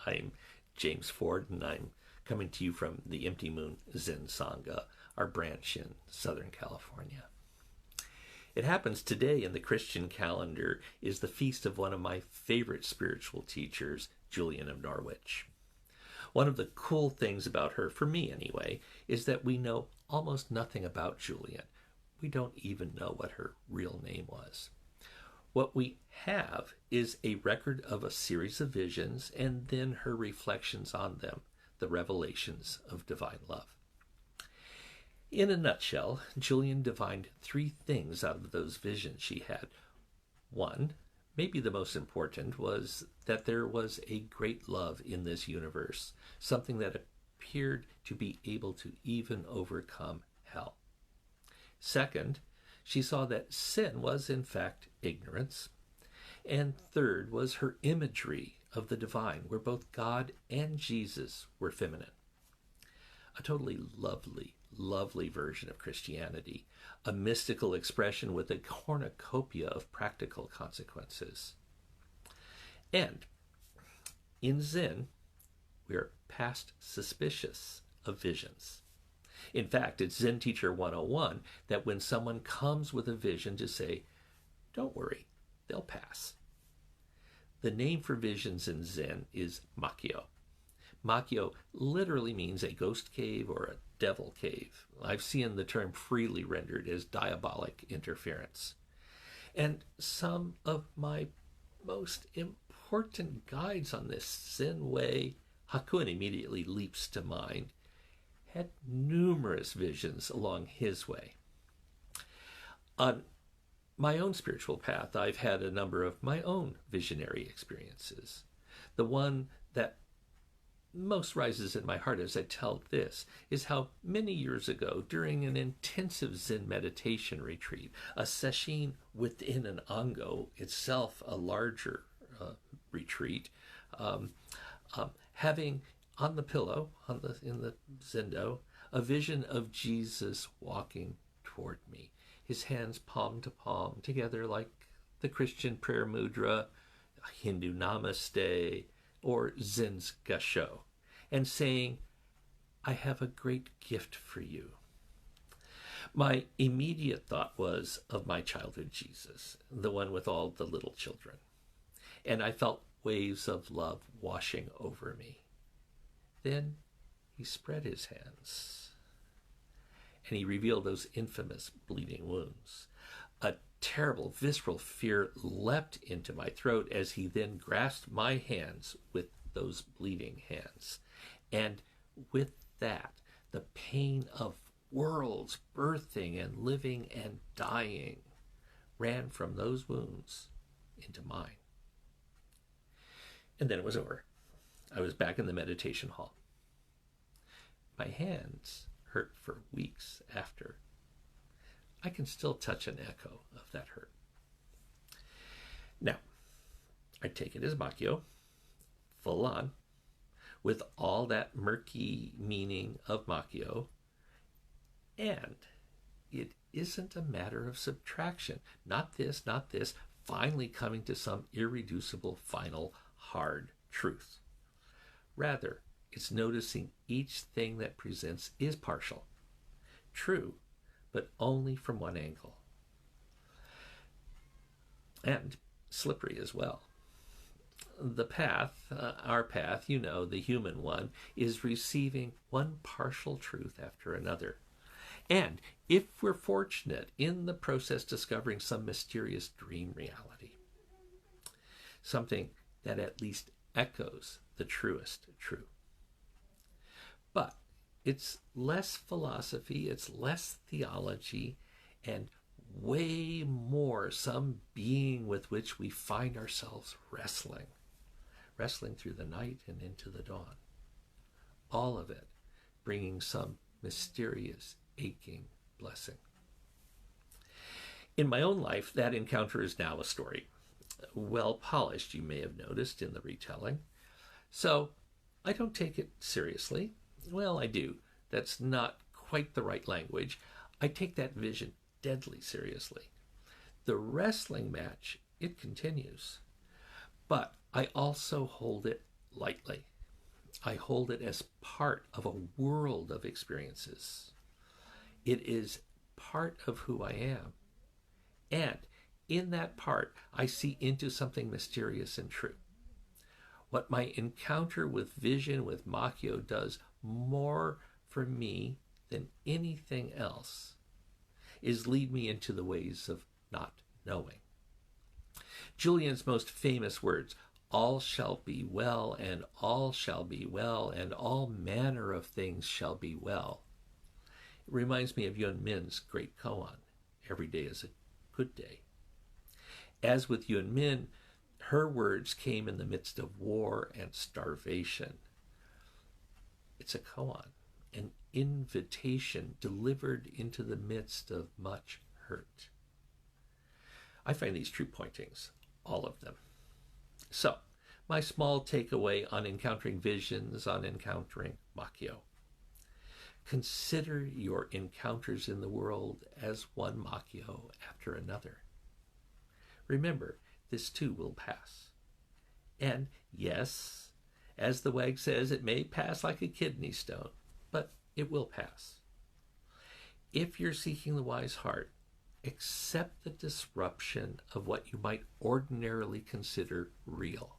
I'm James Ford, and I'm coming to you from the Empty Moon Zen Sangha, our branch in Southern California. It happens today in the Christian calendar is the feast of one of my favorite spiritual teachers, Julian of Norwich. One of the cool things about her, for me anyway, is that we know almost nothing about Julian. We don't even know what her real name was. What we have is a record of a series of visions and then her reflections on them, the revelations of divine love. In a nutshell, Julian divined three things out of those visions she had. One, maybe the most important, was that there was a great love in this universe, something that appeared to be able to even overcome hell. Second, she saw that sin was in fact ignorance. And third was her imagery of the divine, where both God and Jesus were feminine. A totally lovely, lovely version of Christianity, a mystical expression with a cornucopia of practical consequences. And in Zen, we are past suspicious of visions. In fact, it's Zen Teacher 101 that when someone comes with a vision to say, don't worry, they'll pass. The name for visions in Zen is Makyo. Makyo literally means a ghost cave or a devil cave. I've seen the term freely rendered as diabolic interference. And some of my most important guides on this Zen way, Hakuin immediately leaps to mind, had numerous visions along his way. On my own spiritual path, I've had a number of my own visionary experiences. The one that most rises in my heart as I tell this is how many years ago, during an intensive Zen meditation retreat, a sesshin within an ango, itself a larger retreat, having on the pillow, in the zendo, a vision of Jesus walking toward me, his hands palm to palm together like the Christian prayer mudra, Hindu namaste, or Zen's gasho, and saying, I have a great gift for you. My immediate thought was of my childhood Jesus, the one with all the little children. And I felt waves of love washing over me. Then he spread his hands, and he revealed those infamous bleeding wounds. A terrible visceral fear leapt into my throat as he then grasped my hands with those bleeding hands. And with that, the pain of worlds birthing and living and dying ran from those wounds into mine. And then it was over. I was back in the meditation hall. My hands hurt for weeks after. I can still touch an echo of that hurt. Now, I take it as Makyo, full on, with all that murky meaning of Makyo, and it isn't a matter of subtraction. Not this, finally coming to some irreducible, final, hard truth. Rather, it's noticing each thing that presents is partial, true, but only from one angle. And slippery as well. The path, our path, the human one, is receiving one partial truth after another. And if we're fortunate, in the process discovering some mysterious dream reality. Something that at least echoes the truest true. But it's less philosophy, it's less theology, and way more some being with which we find ourselves wrestling through the night and into the dawn. All of it bringing some mysterious, aching blessing. In my own life, that encounter is now a story. Well polished, you may have noticed in the retelling. So I don't take it seriously. Well, I do. That's not quite the right language. I take that vision deadly seriously. The wrestling match, it continues. But I also hold it lightly. I hold it as part of a world of experiences. It is part of who I am. And in that part, I see into something mysterious and true. What my encounter with vision, with Makyo, does more for me than anything else is lead me into the ways of not knowing. Julian's most famous words, all shall be well, and all shall be well, and all manner of things shall be well. It reminds me of Yun Min's great koan, every day is a good day. As with Yun Min, her words came in the midst of war and starvation. It's a koan, an invitation delivered into the midst of much hurt. I find these true pointings, all of them. So, my small takeaway on encountering visions, on encountering Makyo. Consider your encounters in the world as one Makyo after another. Remember, this too will pass. And yes, as the wag says, it may pass like a kidney stone, but it will pass. If you're seeking the wise heart, accept the disruption of what you might ordinarily consider real.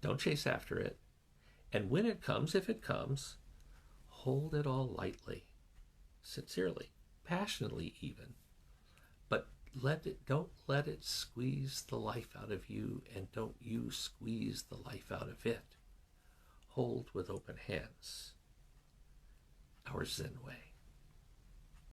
Don't chase after it. And when it comes, if it comes, hold it all lightly, sincerely, passionately even. But don't let it squeeze the life out of you, and don't you squeeze the life out of it. Hold with open hands. Our Zen way.